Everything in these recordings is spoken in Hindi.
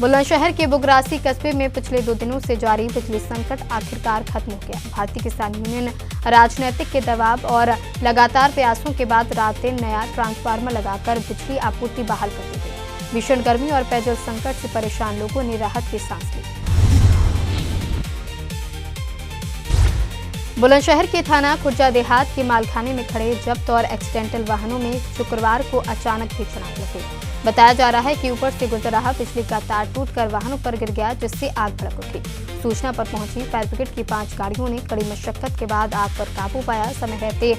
बुलंदशहर के बुगरासी कस्बे में पिछले 2 दिनों से जारी बिजली संकट आखिरकार खत्म हो गया। भारतीय किसान यूनियन राजनीतिक के दबाव और लगातार प्रयासों के बाद रात दिन नया ट्रांसफार्मर लगाकर बिजली आपूर्ति बहाल कर दी गई। भीषण गर्मी और पेयजल संकट से परेशान लोगों ने राहत की सांस ली। बुलंदशहर के थाना खुर्जा देहात के मालखाने में खड़े जब्त और एक्सीडेंटल वाहनों में शुक्रवार को अचानक भीषण आग लगी। बताया जा रहा है कि ऊपर से गुजर रहा बिजली का तार टूटकर वाहनों पर गिर गया, जिससे आग भड़क उठी। सूचना पर पहुंची फायर ब्रिगेड की 5 गाड़ियों ने कड़ी मशक्कत के बाद आग पर काबू पाया। समय रहते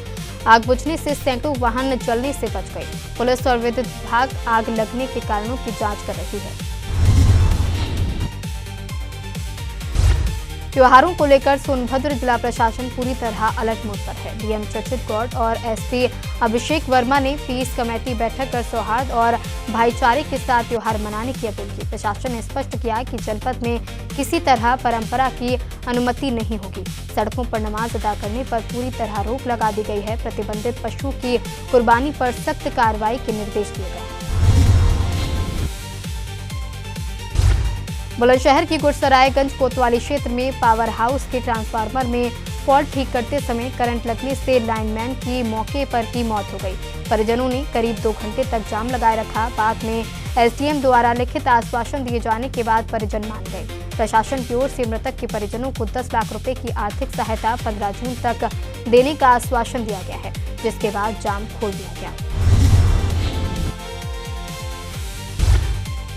आग बुझने से सैकड़ों वाहन जलने से बच गए। पुलिस और विद्युत विभाग आग लगने के कारणों की जांच कर रही है। त्योहारों को लेकर सोनभद्र जिला प्रशासन पूरी तरह अलर्ट मोड पर है। डीएम चर्चित गौड़ और एसपी अभिषेक वर्मा ने पीस कमेटी बैठक कर सौहार्द और भाईचारे के साथ त्योहार मनाने की अपील की। प्रशासन ने स्पष्ट किया कि जनपद में किसी तरह परंपरा की अनुमति नहीं होगी। सड़कों पर नमाज अदा करने पर पूरी तरह रोक लगा दी गई है। प्रतिबंधित पशुओं की कुर्बानी पर सख्त कार्रवाई के निर्देश दिए गए हैं। बुलंदशहर की गुरसरायगंज कोतवाली क्षेत्र में पावर हाउस के ट्रांसफार्मर में फॉल्ट ठीक करते समय करंट लगने से लाइनमैन की मौके पर ही मौत हो गई। परिजनों ने करीब 2 घंटे तक जाम लगाए रखा। बाद में एसडीएम द्वारा लिखित आश्वासन दिए जाने के बाद परिजन मान गए। प्रशासन की ओर से मृतक के परिजनों को 10 लाख रुपए की आर्थिक सहायता 15 जून तक देने का आश्वासन दिया गया है, जिसके बाद जाम खोल दिया गया।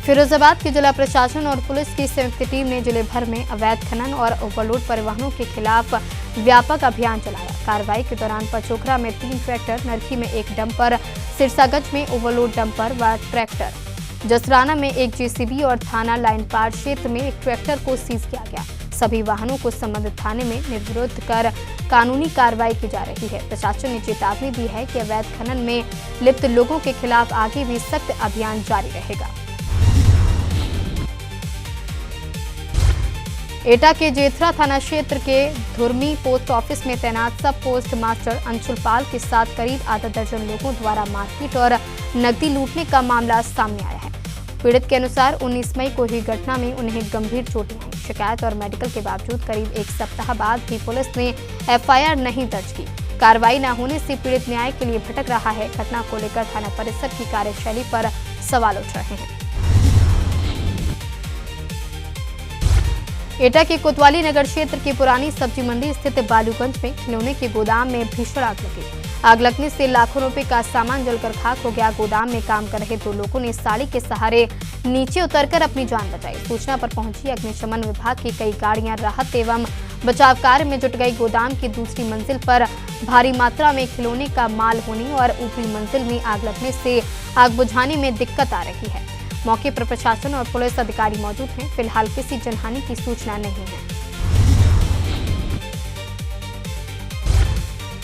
फिरोजाबाद के जिला प्रशासन और पुलिस की संयुक्त टीम ने जिले भर में अवैध खनन और ओवरलोड परिवहनों के खिलाफ व्यापक अभियान चलाया। कार्रवाई के दौरान पचोखरा में 3 ट्रैक्टर, नरखी में 1 डंपर, सिरसागंज में ओवरलोड डंपर व ट्रैक्टर, जसराना में 1 जेसीबी और थाना लाइन पार क्षेत्र में 1 ट्रैक्टर को सीज किया गया। सभी वाहनों को संबंधित थाने में निर्विरोध कर कानूनी कार्रवाई की जा रही है। प्रशासन ने चेतावनी दी है कि अवैध खनन में लिप्त लोगों के खिलाफ आगे भी सख्त अभियान जारी रहेगा। एटा के जेथरा थाना क्षेत्र के धुरमी पोस्ट ऑफिस में तैनात सब पोस्ट मास्टर अंशुल पाल के साथ करीब आधा दर्जन लोगों द्वारा मारपीट और नकदी लूटने का मामला सामने आया है। पीड़ित के अनुसार 19 मई को हुई घटना में उन्हें गंभीर चोटें आई। शिकायत और मेडिकल के बावजूद करीब 1 सप्ताह बाद भी पुलिस ने एफआईआर नहीं दर्ज की। कार्रवाई न होने से पीड़ित न्याय के लिए भटक रहा है। घटना को लेकर थाना परिसर की कार्यशैली पर सवाल उठ रहे हैं। एटा के कोतवाली नगर क्षेत्र की पुरानी सब्जी मंडी स्थित बालूगंज में खिलौने के गोदाम में भीषण आग लगी। आग लगने से लाखों रुपए का सामान जलकर खाक हो गया। गोदाम में काम कर रहे 2 लोगों ने साड़ी के सहारे नीचे उतरकर अपनी जान बचाई। सूचना पर पहुंची अग्निशमन विभाग की कई गाड़ियां राहत एवं बचाव कार्य में जुट गई। गोदाम की दूसरी मंजिल पर भारी मात्रा में खिलौने का माल होने और ऊपरी मंजिल में आग लगने से आग बुझाने में दिक्कत आ रही है। मौके पर प्रशासन और पुलिस अधिकारी मौजूद हैं। फिलहाल किसी जनहानि की सूचना नहीं है।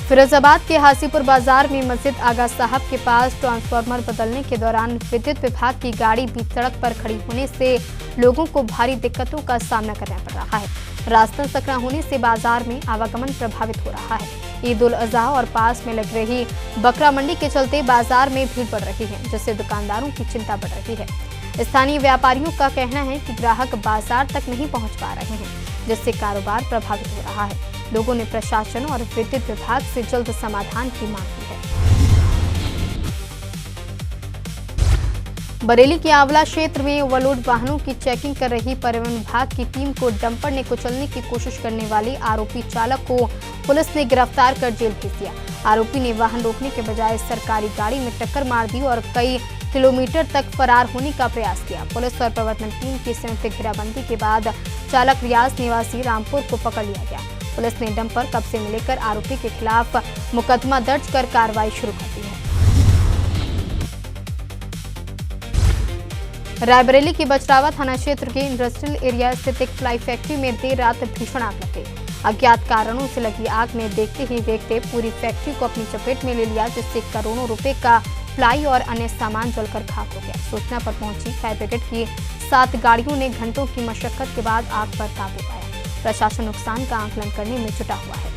फिरोजाबाद के हासीपुर बाजार में मस्जिद आगा साहब के पास ट्रांसफार्मर बदलने के दौरान विद्युत विभाग की गाड़ी बीच सड़क पर खड़ी होने से लोगों को भारी दिक्कतों का सामना करना पड़ रहा है। रास्ता सकरा होने से बाजार में आवागमन प्रभावित हो रहा है। ईद उल अजहा और पास में लग रही बकरा मंडी के चलते बाजार में भीड़ बढ़ रही है, जिससे दुकानदारों की चिंता बढ़ रही है। स्थानीय व्यापारियों का कहना है कि ग्राहक बाजार तक नहीं पहुंच पा रहे हैं, जिससे कारोबार प्रभावित हो रहा है। लोगों ने प्रशासन और विद्युत विभाग से जल्द समाधान की मांग की है। बरेली के आंवला क्षेत्र में ओवरलोड वाहनों की चेकिंग कर रही परिवहन विभाग की टीम को डंपर ने कुचलने की कोशिश करने वाले आरोपी चालक को पुलिस ने गिरफ्तार कर जेल भेज दिया। आरोपी ने वाहन रोकने के बजाय सरकारी गाड़ी में टक्कर मार दी और कई किलोमीटर तक फरार होने का प्रयास किया। पुलिस और प्रवर्तन टीम की संयुक्त घेराबंदी के बाद चालक रियाज निवासी रामपुर को पकड़ लिया गया। पुलिस ने डंपर कब्जे में लेकर आरोपी के खिलाफ मुकदमा दर्ज कर कार्रवाई शुरू कर दी है। रायबरेली के बचरावा थाना क्षेत्र के इंडस्ट्रियल एरिया स्थित एक फ्लाई फैक्ट्री में देर रात भीषण आग लग गई। अज्ञात कारणों से लगी आग ने देखते ही देखते पूरी फैक्ट्री को अपनी चपेट में ले लिया, जिससे करोड़ों रुपए का फ्लाई और अन्य सामान जलकर खाक हो गया। सूचना पर पहुंची फायर ब्रिगेड की 7 गाड़ियों ने घंटों की मशक्कत के बाद आग पर काबू पाया। प्रशासन नुकसान का आकलन करने में जुटा हुआ है।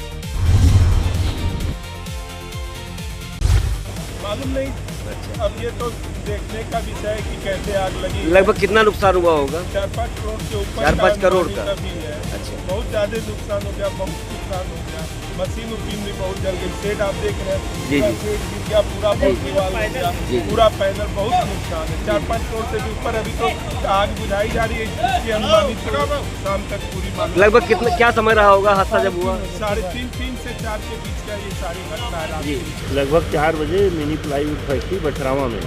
मालूम नहीं। अच्छा। अब ये तो देखने का विषय है कि कैसे आग लगी। लगभग कितना नुकसान हुआ होगा? 4-5 करोड़ के ऊपर। 4-5 करोड़ का भी है। अच्छा। बहुत ज्यादा नुकसान हो गया, बहुत नुकसान हो गया। मशीन भी बहुत जल गई। सेट आप देख रहे हैं, जी, पूरा जी। सेट गिर गया, पूरा दीवार हो गया, जी। पूरा पैनल। बहुत नुकसान है। 4-5 करोड़ से भी ऊपर। अभी तो आग बुझाई जा रही है, इसकी अनुमानित शाम तक पूरी मालूम। लगभग कितना क्या समय रहा होगा हादसा जब हुआ? 3:30 से 4 के बीच का ये सारी घटना है। जी। लगभग 4 बजे मिनी प्लाईवुड फैक्ट्री बटरावा में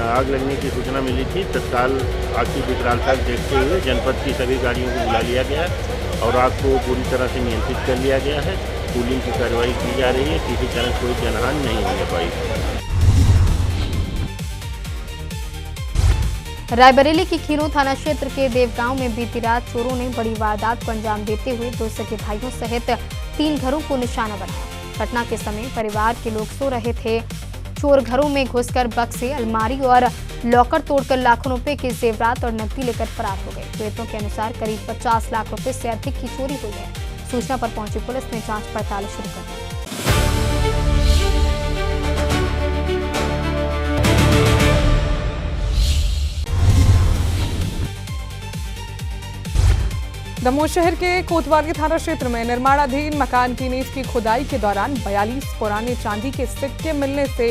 आग लगने की सूचना मिली थी। तत्काल आग की विकरालता देखते हुए जनपद की सभी गाड़ियों को बुला लिया गया और आग को पूरी तरह से नियंत्रित कर लिया गया है। कूलिंग की कार्रवाई की जा रही है। किसी तरह कोई जनहानि नहीं होने पाई। रायबरेली की खीरों थाना क्षेत्र के देवगांव में बीती रात चोरों ने बड़ी वारदात को अंजाम देते हुए 2 सगे भाइयों सहित 3 घरों को निशाना बनाया। घटना के समय परिवार के लोग सो रहे थे। चोर घरों में घुसकर बक्से, अलमारी और लॉकर तोड़कर लाखों रुपए के जेवरात और नकदी लेकर फरार हो गए। पीड़ितों के अनुसार करीब 50 लाख रुपए से अधिक की चोरी हुई है। सूचना पर पहुंची पुलिस ने जांच पड़ताल शुरू कर दी। दमोह शहर के कोतवाली थाना क्षेत्र में निर्माणाधीन मकान की नींव की खुदाई के दौरान 42 पुराने चांदी के सिक्के मिलने से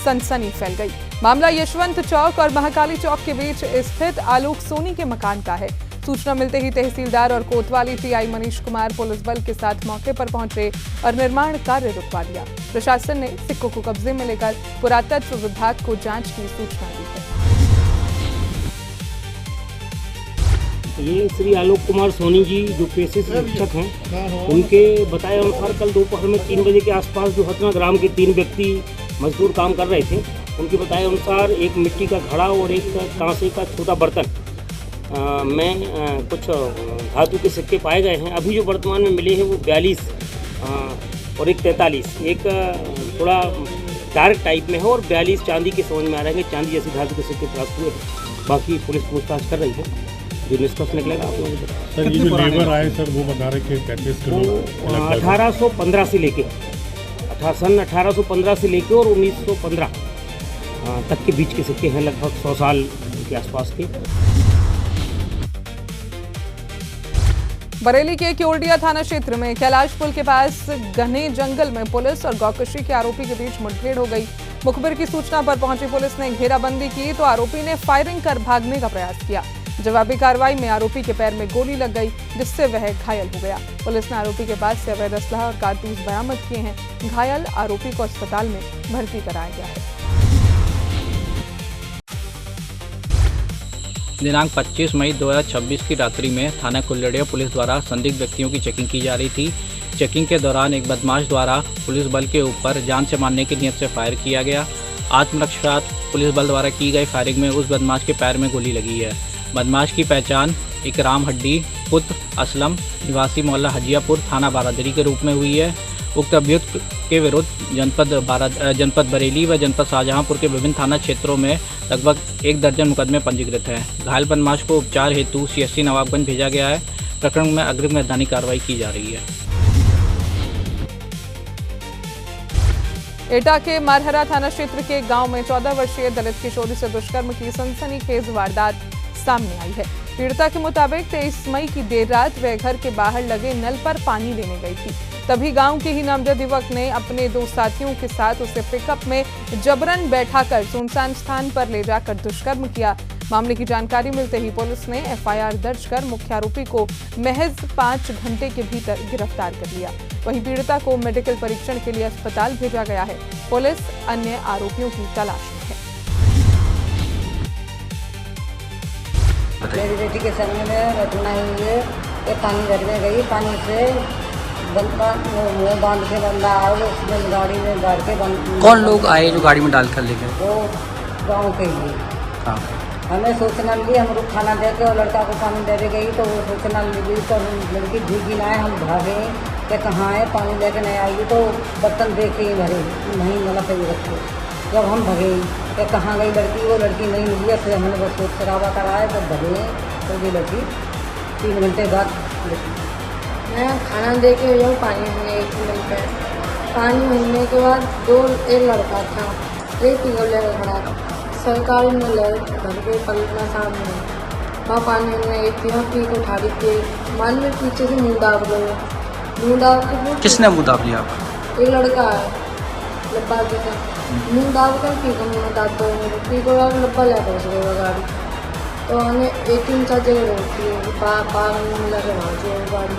सनसनी फैल गई। मामला यशवंत चौक और महाकाली चौक के बीच स्थित आलोक सोनी के मकान का है। सूचना मिलते ही तहसीलदार और कोतवाली टीआई मनीष कुमार पुलिस बल के साथ मौके पर पहुंचे और निर्माण कार्य रुकवा दिया। प्रशासन ने सिक्कों को कब्जे में लेकर पुरातत्व विभाग को जांच की सूचना दी है। ये श्री आलोक कुमार सोनी जी जो पेशे से शिक्षक हैं, उनके बताए अनुसार कल दोपहर में 3 बजे के आसपास जो हथना ग्राम के 3 व्यक्ति मजदूर काम कर रहे थे, उनके बताए अनुसार एक मिट्टी का घड़ा और एक कांसे का छोटा बर्तन में कुछ धातु के सिक्के पाए गए हैं। अभी जो वर्तमान में मिले हैं वो 42 और एक 43, एक थोड़ा डार्क टाइप में है और 42 चांदी के समझ में आ रहे हैं, चांदी जैसी धातु के सिक्के प्राप्त हुए हैं। बाकी पुलिस पूछताछ कर रही है, जो निष्कर्ष निकलेगा आप लोगों को। सर ये जो लेबर आए सर वो बता रहे कि 35 किलो 1815 से लेके सन 1815 से लेके और 1915 तक के बीच के सिक्के हैं, लगभग 100 साल के आसपास के। बरेली के क्योरडिया थाना क्षेत्र में कैलाश पुल के पास घने जंगल में पुलिस और गौकशी के आरोपी के बीच मुठभेड़ हो गई। मुखबिर की सूचना पर पहुंची पुलिस ने घेराबंदी की तो आरोपी ने फायरिंग कर भागने का प्रयास किया। जवाबी कार्रवाई में आरोपी के पैर में गोली लग गई, जिससे वह घायल हो गया। पुलिस ने आरोपी के पास से अवैध असलहा और कारतूस बरामद किए हैं। घायल आरोपी को अस्पताल में भर्ती कराया गया है। दिनांक 25 मई 2026 की रात्रि में थाना कुल्लड़िया पुलिस द्वारा संदिग्ध व्यक्तियों की चेकिंग की जा रही थी। चेकिंग के दौरान एक बदमाश द्वारा पुलिस बल के ऊपर जान से मारने की नियत से फायर किया गया। आत्मरक्षा पुलिस बल द्वारा की गई फायरिंग में उस बदमाश के पैर में गोली लगी है। बदमाश की पहचान इकराम हड्डी पुत्र असलम निवासी मोहल्ला हजियापुर थाना बारादरी के रूप में हुई है। उक्त अभियुक्त के विरुद्ध जनपद बरेली व जनपद शाहजहांपुर के विभिन्न थाना क्षेत्रों में लगभग 1 दर्जन मुकदमे पंजीकृत हैं। घायल बदमाश को उपचार हेतु CSC नवाबगंज भेजा गया है। प्रकरण में अग्रिम वैधानिक कार्रवाई की जा रही है। एटा के मारहरा थाना क्षेत्र के गांव में 14 वर्षीय दलित किशोरी से दुष्कर्म की सनसनीखेज वारदात सामने आई है। पीड़िता के मुताबिक 23 मई की देर रात वह घर के बाहर लगे नल पर पानी लेने गई थी। तभी गांव के ही नामजद युवक ने अपने 2 साथियों के साथ उसे पिकअप में जबरन बैठाकर सुनसान स्थान पर ले जाकर दुष्कर्म किया। मामले की जानकारी मिलते ही पुलिस ने FIR दर्ज कर मुख्य आरोपी को महज 5 घंटे के भीतर गिरफ्तार कर लिया। वहीं पीड़िता को मेडिकल परीक्षण के लिए अस्पताल भेजा गया है। पुलिस अन्य आरोपियों की तलाश में है। मेरी बेटी के सामने में घटना हुई है। ये पानी घर में गई, पानी से बंदा मुँह बांध के बंदा आया, उसमें गाड़ी में डाल के बंद। कौन लोग आए जो गाड़ी में डाल कर ले गए? वो गाँव के ही। हाँ। हमें सूचना मिली, हम लोग खाना दे के और लड़का को पानी दे गई तो वो सूचना मिली तो लड़की भीगी ना है, हम भागे कि कहाँ है, पानी लेके नहीं आएगी तो बर्तन देख के ही भरे नहीं मला सही रखे। जब हम भगे कि कहाँ गई लड़की, वो लड़की नहीं मिली। फिर हमने बस सोच शराबा कराया तब भगे तो ये लड़की 3 घंटे बाद मैं खाना दे के जाऊँ, पानी भरने 1 मिनट पर पानी भरने के बाद एक लड़का था रेती को लेकर खड़ा था। सरकारी में ले घर के पलटना सामने वहाँ पानी में एक पी को ठाड़ी के मान में पीछे से मुँह दाब गए। मुँह दाब के किसने मुँह दाब लिया आपका? एक लड़का है लब्बा जी का मुँह दाब कर पी को मुँह दाब गए। पी को लब्बा लेकर उस गए गाड़ी तो हमें 3-4 जगह रोकती है पार मिला के भाग गए गाड़ी।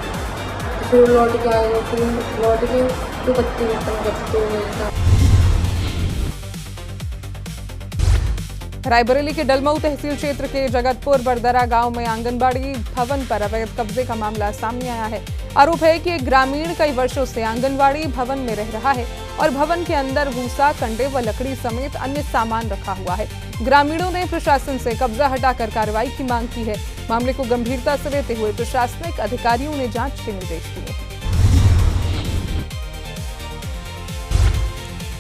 फिर लौट के आए फिर लौट के तो बत्ती बत्ती रायबरेली के डलमऊ तहसील क्षेत्र के जगतपुर बरदरा गांव में आंगनबाड़ी भवन पर अवैध कब्जे का मामला सामने आया है। आरोप है कि एक ग्रामीण कई वर्षों से आंगनबाड़ी भवन में रह रहा है और भवन के अंदर भूसा, कंडे व लकड़ी समेत अन्य सामान रखा हुआ है। ग्रामीणों ने प्रशासन से कब्जा हटाकर कार्रवाई की मांग की है। मामले को गंभीरता से लेते हुए प्रशासनिक अधिकारियों ने जांच के निर्देश दिए।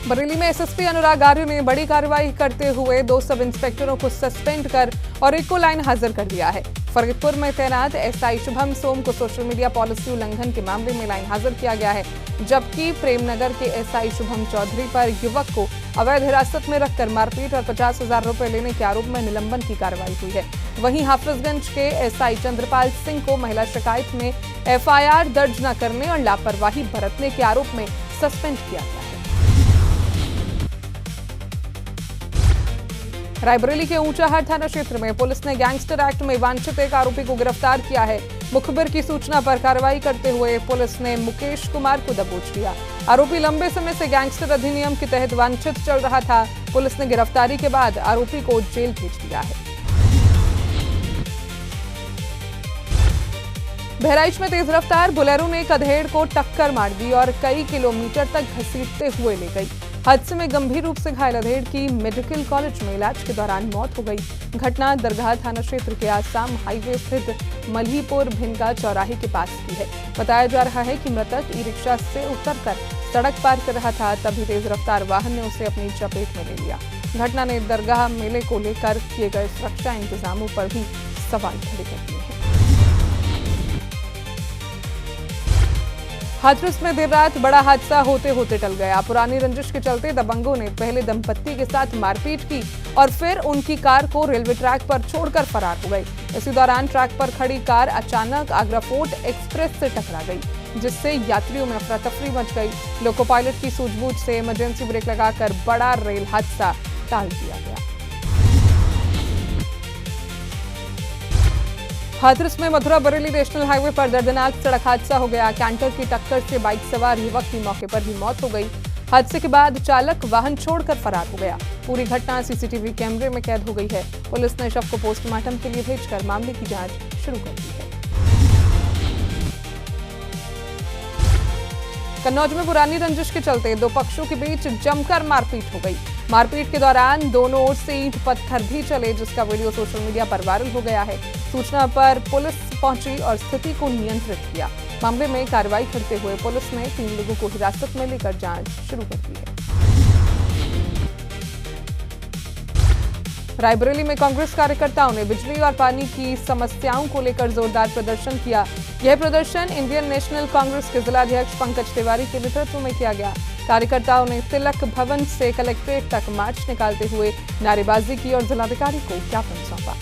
बरेली में एसएसपी अनुराग आर्य ने बड़ी कार्रवाई करते हुए 2 सब इंस्पेक्टरों को सस्पेंड कर और एक को लाइन हाजिर कर दिया है। फरीदपुर में तैनात एसआई शुभम सोम को सोशल मीडिया पॉलिसी उल्लंघन के मामले में लाइन हाजिर किया गया है, जबकि प्रेमनगर के एसआई शुभम चौधरी पर युवक को अवैध हिरासत में रखकर मारपीट और 50,000 रुपए लेने के आरोप में निलंबन की कार्रवाई हुई है। वहीं हाफिजगंज के एसआई चंद्रपाल सिंह को महिला शिकायत में एफआईआर दर्ज न करने और लापरवाही बरतने के आरोप में सस्पेंड किया गया है। रायबरेली के ऊंचाहाट थाना क्षेत्र में पुलिस ने गैंगस्टर एक्ट में वांछित एक आरोपी को गिरफ्तार किया है। मुखबिर की सूचना पर कार्रवाई करते हुए पुलिस ने मुकेश कुमार को दबोच लिया। आरोपी लंबे समय से गैंगस्टर अधिनियम के तहत वांछित चल रहा था। पुलिस ने गिरफ्तारी के बाद आरोपी को जेल भेज दिया है। बहराइच में तेज रफ्तार बोलेरो ने एक अधेड़ को टक्कर मार दी और कई किलोमीटर तक घसीटते हुए ले गई। हादसे में गंभीर रूप से घायल अधेड़ की मेडिकल कॉलेज में इलाज के दौरान मौत हो गई। घटना दरगाह थाना क्षेत्र के आसाम हाईवे स्थित मल्हीपुर भिनका चौराहे के पास की है। बताया जा रहा है कि मृतक ई रिक्शा से उतरकर सड़क पार कर रहा था, तभी तेज रफ्तार वाहन ने उसे अपनी चपेट में ले लिया। घटना ने दरगाह मेले को लेकर किए गए सुरक्षा इंतजामों पर भी सवाल खड़े कर दिए हैं। हाथरस में देर रात बड़ा हादसा होते होते टल गया। पुरानी रंजिश के चलते दबंगों ने पहले दंपत्ति के साथ मारपीट की और फिर उनकी कार को रेलवे ट्रैक पर छोड़कर फरार हो गए। इसी दौरान ट्रैक पर खड़ी कार अचानक आगरा फोर्ट एक्सप्रेस से टकरा गई, जिससे यात्रियों में अफरा तफरी मच गई। लोको पायलट की सूझबूझ से इमरजेंसी ब्रेक लगाकर बड़ा रेल हादसा टाल दिया गया। हाथरस में मथुरा बरेली नेशनल हाईवे पर दर्दनाक सड़क हादसा हो गया। कैंटर की टक्कर से बाइक सवार युवक की मौके पर ही मौत हो गई। हादसे के बाद चालक वाहन छोड़कर फरार हो गया। पूरी घटना सीसीटीवी कैमरे में कैद हो गई है। पुलिस ने शव को पोस्टमार्टम के लिए भेजकर मामले की जांच शुरू कर दी है। कन्नौज में पुरानी रंजिश के चलते 2 पक्षों के बीच जमकर मारपीट हो गई। मारपीट के दौरान दोनों ओर से ईंट पत्थर भी चले, जिसका वीडियो सोशल मीडिया पर वायरल हो गया है। सूचना पर पुलिस पहुंची और स्थिति को नियंत्रित किया। मामले में कार्रवाई करते हुए पुलिस ने 3 लोगों को हिरासत में लेकर जांच शुरू कर दी है। रायबरेली में कांग्रेस कार्यकर्ताओं ने बिजली और पानी की समस्याओं को लेकर जोरदार प्रदर्शन किया। यह प्रदर्शन इंडियन नेशनल कांग्रेस के जिलाध्यक्ष पंकज तिवारी के नेतृत्व में किया गया। कार्यकर्ताओं ने तिलक भवन से कलेक्ट्रेट तक मार्च निकालते हुए नारेबाजी की और जिलाधिकारी को ज्ञापन सौंपा।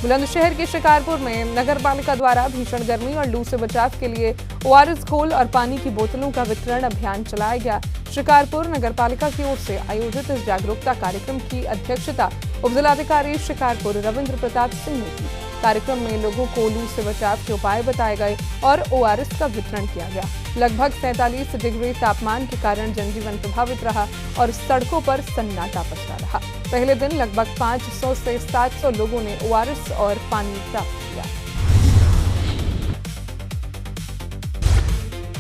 बुलंदशहर के शिकारपुर में नगर पालिका द्वारा भीषण गर्मी और लू से बचाव के लिए ओआरएस घोल और पानी की बोतलों का वितरण अभियान चलाया गया। शिकारपुर नगर पालिका की ओर से आयोजित इस जागरूकता कार्यक्रम की अध्यक्षता उपजिलाधिकारी शिकारपुर रविंद्र प्रताप सिंह ने की। कार्यक्रम में लोगों को लू से बचाव के उपाय बताए गए और ओआरएस का वितरण किया गया। लगभग 47 डिग्री तापमान के कारण जनजीवन प्रभावित रहा और सड़कों पर सन्नाटा पसरा रहा। पहले दिन लगभग 500 से 700 लोगों ने ओआरएस और पानी प्राप्त किया।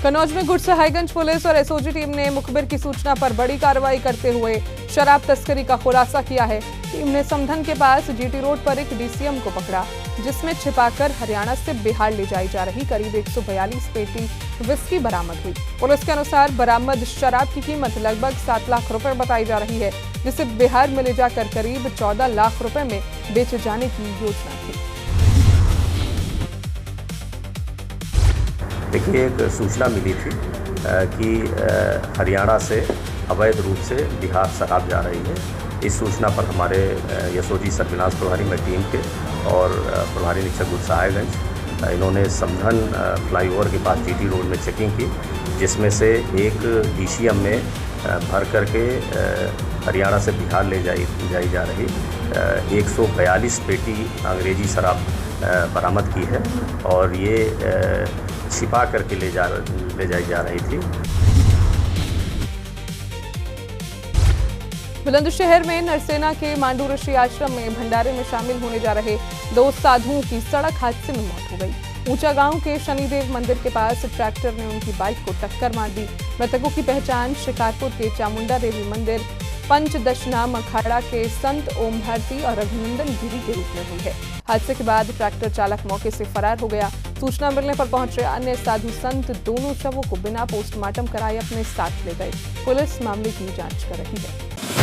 कन्नौज में गुड सहायगंज पुलिस और एसओजी टीम ने मुखबिर की सूचना पर बड़ी कार्रवाई करते हुए शराब तस्करी का खुलासा किया है। टीम ने समधन के पास जीटी रोड पर एक डीसीएम को पकड़ा, जिसमें छिपाकर हरियाणा से बिहार ले जाई जा रही करीब 142 पेटी विस्की बरामद हुई। पुलिस के अनुसार बरामद शराब की कीमत लगभग 7 लाख रुपए बताई जा रही है, जिसे बिहार में ले जाकर करीब 14 लाख रुपए में बेचे जाने की योजना थी। देखिए, एक सूचना मिली थी कि हरियाणा से अवैध रूप से बिहार शराब जा रही है। इस सूचना पर हमारे यशोजी सर्विलांस प्रभारी में टीम के और प्रभारी निरीक्षक गुरसाहिबगंज इन्होंने समधन फ्लाईओवर के पास जीटी रोड में चेकिंग की, जिसमें से एक DCM में भर करके हरियाणा से बिहार ले जाई जा रही 142 पेटी अंग्रेजी शराब बरामद की है और ये छिपा करके ले जाई जा रही थी। बुलंदशहर में नरसेना के मांडू ऋषि आश्रम में भंडारे में शामिल होने जा रहे 2 साधुओं की सड़क हादसे में मौत हो गई। ऊंचा गांव के शनिदेव मंदिर के पास ट्रैक्टर ने उनकी बाइक को टक्कर मार दी। मृतकों की पहचान शिकारपुर के चामुंडा देवी मंदिर पंचदशनाम अखाड़ा के संत ओम भारती और अभिनंदन गिरी के रूप में हुई है। हादसे के बाद ट्रैक्टर चालक मौके से फरार हो गया। सूचना मिलने पर पहुंचे अन्य साधु संत दोनों शवों को बिना पोस्टमार्टम कराए अपने साथ ले गए। पुलिस मामले की जांच कर रही है।